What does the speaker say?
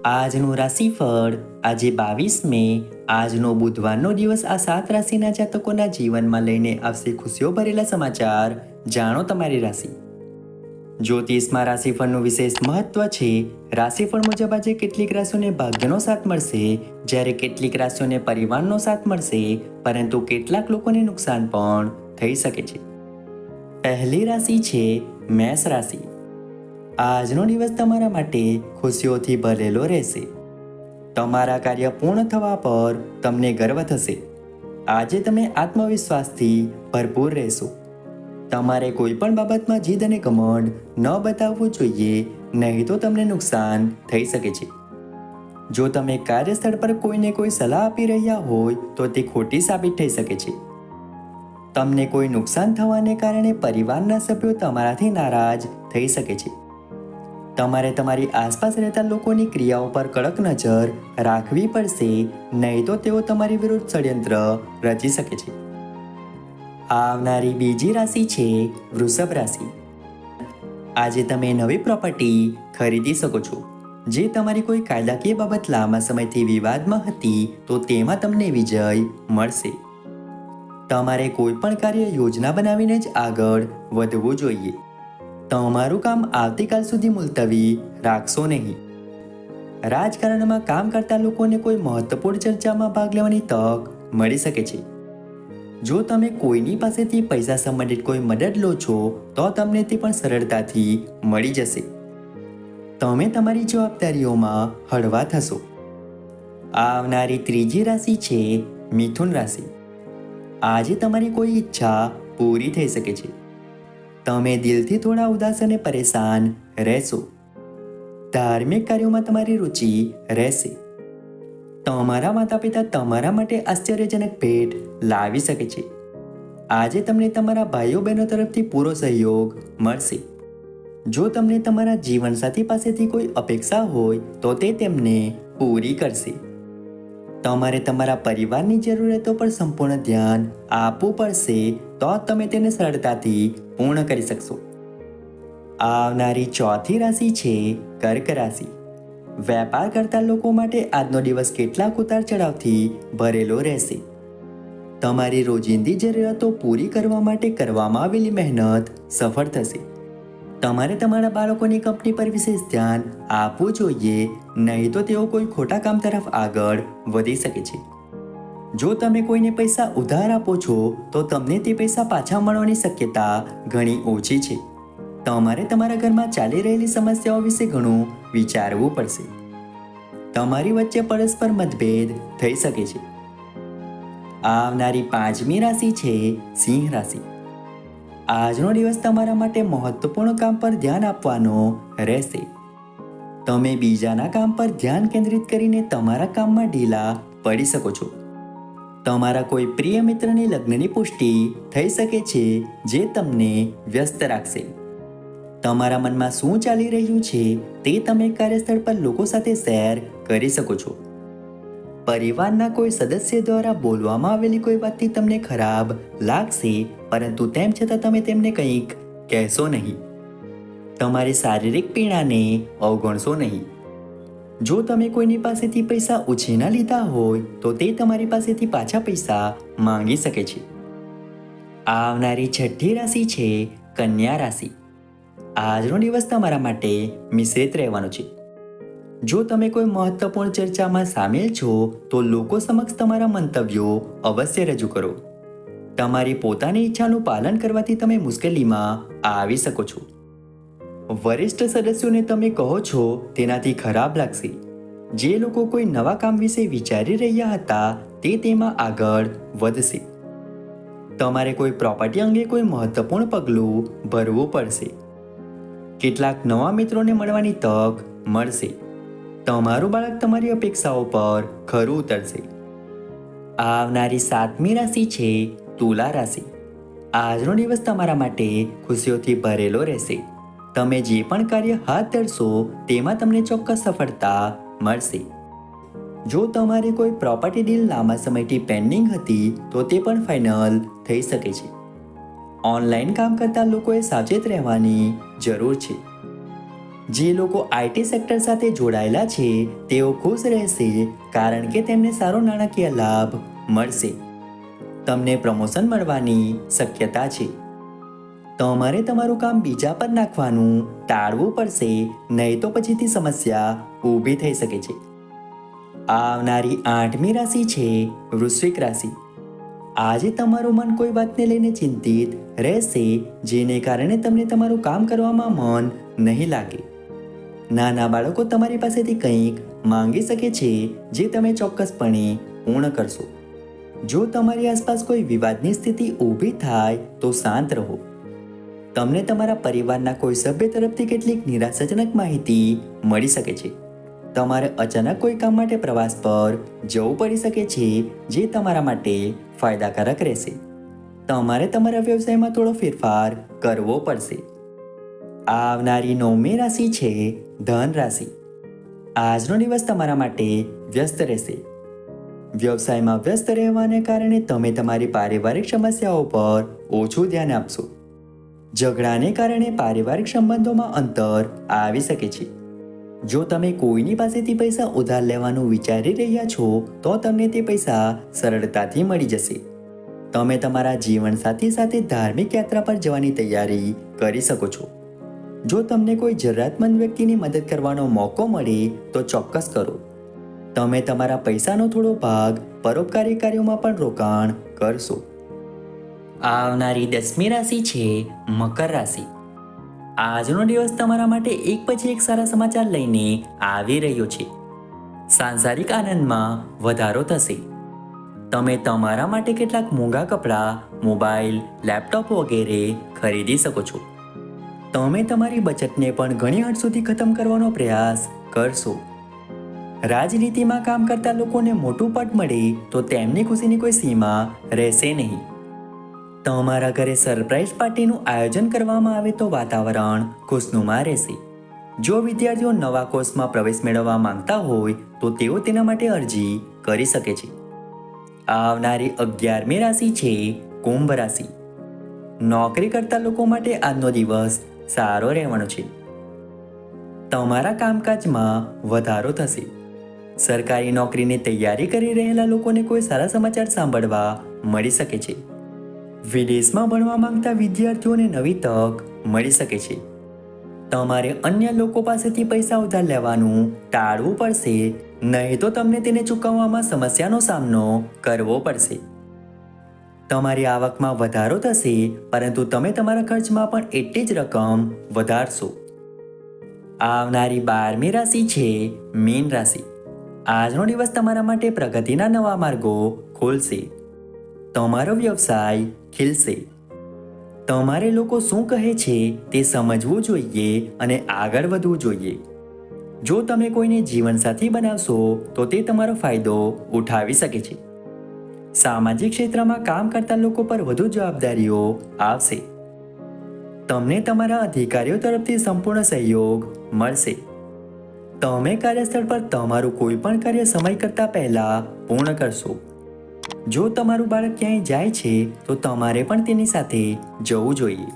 આજનું રાશિફળ આજે 22 મે આજનો બુધવારનો દિવસ આ 7 રાશિના જાતકોના જીવનમાં લઈને આવશે ખુશીઓ ભરેલા સમાચાર. જાણો તમારી રાશિ. જ્યોતિષમાં રાશિફળનું વિશેષ મહત્વ છે. રાશિફળ મુજબ આજે કેટલીક રાશિઓને ભાગ્યનો સાથ મળશે, જ્યારે કેટલીક રાશિઓને પરિવારનો સાથ મળશે, પરંતુ કેટલાક લોકોને નુકસાન પણ થઈ શકે છે. પહેલી રાશિ છે મેષ રાશિ. આજનો દિવસ તમારા માટે ખુશીઓથી ભરેલો રહેશે. તમારા કાર્ય પૂર્ણ થવા પર તમને ગર્વ થશે. આજે તમે આત્મવિશ્વાસથી ભરપૂર રહેશો. તમારે કોઈ પણ બાબતમાં જીદ અને ઘમંડ ન બતાવવું જોઈએ, નહીં તો તમને નુકસાન થઈ શકે છે. જો તમે કાર્યસ્થળ પર કોઈને કોઈ સલાહ આપી રહ્યા હોય તો તે ખોટી સાબિત થઈ શકે છે. તમને કોઈ નુકસાન થવાને કારણે પરિવારના સભ્યો તમારાથી નારાજ થઈ શકે છે. તમારે તમારી આસપાસ રહેતા લોકોની ક્રિયાઓ પર કડક નજર રાખવી પડશે, નહીં તો તેઓ તમારી વિરુદ્ધ ષડયંત્ર રચી શકે છે. આવનારી બીજી રાશિ છે વૃષભ રાશિ. આજે તમે નવી પ્રોપર્ટી ખરીદી શકો છો. જે તમારી કોઈ કાયદાકીય બાબત લાંબા સમયથી વિવાદમાં હતી તો તેમાં તમને વિજય મળશે. તમારે કોઈ પણ કાર્ય યોજના બનાવીને જ આગળ વધવું જોઈએ. તમારું કામ આવતીકાલ સુધી મુલતવી રાખશો નહીં. રાજકારણમાં કામ કરતા લોકોને કોઈ મહત્વપૂર્ણ ચર્ચામાં ભાગ લેવાની તક મળી શકે છે. જો તમે કોઈની પાસેથી પૈસા સંબંધિત કોઈ મદદ લો છો તો તમને તે પણ સરળતાથી મળી જશે. તમે તમારી જવાબદારીઓમાં હળવા થશો. આવનારી ત્રીજી રાશિ છે મિથુન રાશિ. આજે તમારી કોઈ ઈચ્છા પૂરી થઈ શકે છે. તમે દિલથી થોડા ઉદાસ અને પરેશાન રહેશો. ધાર્મિક કાર્યોમાં તમારી રુચિ રહેશે. તમારા માતા પિતા તમારા માટે આશ્ચર્યજનક ભેટ લાવી શકે છે. આજે તમને તમારા ભાઈઓ બહેનો તરફથી પૂરો સહયોગ મળશે. જો તમને તમારા જીવનસાથી પાસેથી કોઈ અપેક્ષા હોય તો તે તેમને પૂરી કરશે. તમારે તમારા પરિવારની જરૂરિયાતો પર સંપૂર્ણ ધ્યાન આપવું પડશે, તો તમે તેને સરળતાથી પૂર્ણ કરી શકશો. આવનારી ચોથી રાશિ છે કર્ક રાશિ. વેપાર કરતા લોકો માટે આજનો દિવસ કેટલાક ઉતાર ચઢાવથી ભરેલો રહેશે. તમારી રોજિંદી જરૂરિયાતો પૂરી કરવા માટે કરવામાં આવેલી મહેનત સફળ થશે. તમારે તમારા બાળકોની કંપની પર વિશેષ ધ્યાન આપવું જોઈએ, નહીં તો તેઓ કોઈ ખોટા કામ તરફ આગળ વધી શકે છે. જો તમે કોઈને પૈસા ઉધાર આપો છો તો તમને તે પૈસા પાછા મળવાની શક્યતા ઘણી ઓછી છે. તમારે તમારા ઘરમાં ચાલી રહેલી સમસ્યાઓ વિશે ઘણું વિચારવું પડશે. તમારી વચ્ચે પરસ્પર મતભેદ થઈ શકે છે. આવનારી પાંચમી રાશિ છે સિંહ રાશિ. આજનો દિવસ તમારા માટે મહત્વપૂર્ણ કામ પર ધ્યાન આપવાનો રહેશે. તમે બીજાના કામ પર ધ્યાન કેન્દ્રિત કરીને તમારા કામમાં ઢીલા પડી શકો છો. તમારા કોઈ પ્રિય મિત્રની લગ્નની પુષ્ટિ થઈ શકે છે, જે તમને વ્યસ્ત રાખશે. તમારા મનમાં શું ચાલી રહ્યું છે તે તમે કાર્યસ્થળ પર લોકો સાથે શેર કરી શકો છો. પરિવારના કોઈ સદસ્ય દ્વારા બોલવામાં આવેલી કોઈ વાતથી તમને ખરાબ લાગશે, પરંતુ તેમ છતાં તમે તેમને કંઈક કહેશો નહીં. તમારી શારીરિક પીડાને અવગણશો નહીં. જો તમે કોઈની પાસેથી પૈસા ઉછીના લીધા હોય તો તે તમારી પાસેથી પાછા પૈસા માંગી શકે છે. આવનારી છઠ્ઠી રાશિ છે કન્યા રાશિ. આજનો દિવસ તમારા માટે મિશ્રિત રહેવાનો છે. જો તમે કોઈ મહત્વપૂર્ણ ચર્ચામાં સામેલ છો તો લોકો સમક્ષ તમારા મંતવ્યો અવશ્ય રજૂ કરો. તમારી પોતાની ઈચ્છાનું પાલન કરવાથી તમે મુશ્કેલીમાં આવી શકો છો. વરિષ્ઠ સદસ્યોને તમે કહો છો તેનાથી ખરાબ લાગશે. જે લોકો કોઈ નવા કામ વિશે વિચારી રહ્યા હતા તે તેમાં આગળ વધશે. તમારે કોઈ પ્રોપર્ટી અંગે કોઈ મહત્વપૂર્ણ પગલું ભરવું પડશે. કેટલાક નવા મિત્રોને મળવાની તક મળશે. તમારું બાળક તમારી અપેક્ષાઓ પર ખરું ઉતરશે. આવનારી સાતમી રાશિ છે તુલા રાશિ. આજનો દિવસ તમારા માટે ખુશીઓથી ભરેલો રહેશે. તમે જે પણ કાર્ય હાથ ધરશો તેમાં તમને ચોક્કસ સફળતા મળશે. જો તમારી કોઈ પ્રોપર્ટી ડીલ લાંબા સમયથી પેન્ડિંગ હતી તો તે પણ ફાઇનલ થઈ શકે છે. ઓનલાઈન કામ કરતા લોકોએ સાવચેત રહેવાની જરૂર છે. જે લોકો આઈટી સેક્ટર સાથે જોડાયેલા છે તેઓ ખુશ રહેશે, કારણ કે તેમને સારો નાણાકીય લાભ મળશે. તમને પ્રમોશન મળવાની શક્યતા છે. તમારે તમારું કામ બીજા પર નાખવાનું ટાળવું પડશે, નહીં તો પછીથી સમસ્યા ઊભી થઈ શકે છે. આવનારી 8મી રાશિ છે વૃશ્ચિક રાશિ. આજે તમારું મન કોઈ વાતને લઈને ચિંતિત રહેશે, જેને કારણે તમને તમારું કામ કરવામાં મન નહીં લાગે. નાના બાળકો તમારી પાસેથી કંઈક માંગી શકે છે, જે તમે ચોક્કસપણે પૂર્ણ કરશો. જો તમારી આસપાસ કોઈ વિવાદની સ્થિતિ ઊભી થાય તો શાંત રહો. તમને તમારા પરિવારના કોઈ સભ્ય તરફથી કેટલીક નિરાશાજનક માહિતી મળી શકે છે. તમારે અચાનક કોઈ કામ માટે પ્રવાસ પર જવું પડી શકે છે, જે તમારા માટે ફાયદાકારક રહેશે. તમારે તમારા વ્યવસાયમાં થોડો ફેરફાર કરવો પડશે. આવનારી 9મી રાશિ છે ધન રાશિ. આજનો દિવસ તમારા માટે વ્યસ્ત રહેશે. વ્યવસાયમાં વ્યસ્ત રહેવાને કારણે તમે તમારી પારિવારિક સમસ્યાઓ પર ઓછું ધ્યાન આપશો. ઝઘડાને કારણે પારિવારિક સંબંધોમાં અંતર આવી શકે છે. જો તમે કોઈની પાસેથી પૈસા ઉધાર લેવાનું વિચારી રહ્યા છો તો તમને તે પૈસા સરળતાથી મળી જશે. તમે તમારા જીવનસાથી સાથે ધાર્મિક યાત્રા પર જવાની તૈયારી કરી શકો છો. જો તમને કોઈ જરૂરિયાતમંદ વ્યક્તિની મદદ કરવાનો મોકો મળે તો ચોક્કસ કરો. તમે તમારા પૈસાનો થોડો ભાગ પરોપકારી કાર્યોમાં પણ રોકાણ કરશો. આવનારી 10મી રાશિ છે મકર રાશિ. આજનો દિવસ તમારા માટે એક પછી એક સારા સમાચાર લઈને આવી રહ્યો છે. સાંસારિક આનંદમાં વધારો થશે. તમે તમારા માટે કેટલાક મોંઘા કપડાં, મોબાઈલ, લેપટોપ વગેરે ખરીદી શકો છો. તમે તમારી બચતને પણ ઘણી હદ સુધી ખતમ કરવાનો પ્રયાસ કરશો. રાજનીતિમાં કામ કરતા લોકોને મોટું પદ મળે તો તેમની ખુશીની કોઈ સીમા રહેશે નહીં. તમારા ઘરે સરપ્રાઈઝ પાર્ટીનું આયોજન કરવામાં આવે તો વાતાવરણ ખુશનુમા રહેશે. જો વિદ્યાર્થીઓ નવા કોર્સમાં પ્રવેશ મેળવવા માંગતા હોય તો તેઓ તેના માટે અરજી કરી શકે છે. આવનારી 11મી રાશિ છે કુંભ રાશિ. નોકરી કરતા લોકો માટે આજનો દિવસ સારો રહેવાનો છે. તમારા કામકાજમાં વધારો થશે. સરકારી નોકરીની તૈયારી કરી રહેલા લોકોને કોઈ સારા સમાચાર સાંભળવા મળી શકે છે. વિદેશમાં ભણવા માંગતા વિદ્યાર્થીઓને નવી તક મળી શકે છે. તમારે અન્ય લોકો પાસેથી પૈસા ઉધાર લેવાનું ટાળવું પડશે, નહીં તો તમને તેને ચૂકવવામાં સમસ્યાનો સામનો કરવો પડશે. તમારી આવકમાં વધારો થશે, પરંતુ તમે તમારા ખર્ચમાં પણ એટલી જ રકમ વધારશો. આવનારી 12મી રાશિ છે મીન રાશિ. આજનો દિવસ તમારા માટે પ્રગતિના નવા માર્ગો ખોલશે. તમારો વ્યવસાય ખીલશે. તમારે લોકો શું કહે છે તે સમજવું જોઈએ અને આગળ વધવું જોઈએ. જો તમે કોઈને જીવનસાથી બનાવશો તો તે તમારો ફાયદો ઉઠાવી શકે છે. સામાજિક ક્ષેત્રમાં કામ કરતા લોકો પર વધુ જવાબદારીઓ આવશે. તમને તમારા અધિકારીઓ તરફથી સંપૂર્ણ સહયોગ મળશે. તમે કાર્યસ્થળ પર તમારું કોઈ પણ કાર્ય સમય કરતાં પહેલા પૂર્ણ કરશો. જો તમારું બાળક ક્યાંય જાય છે તો તમારે પણ તેની સાથે જવું જોઈએ.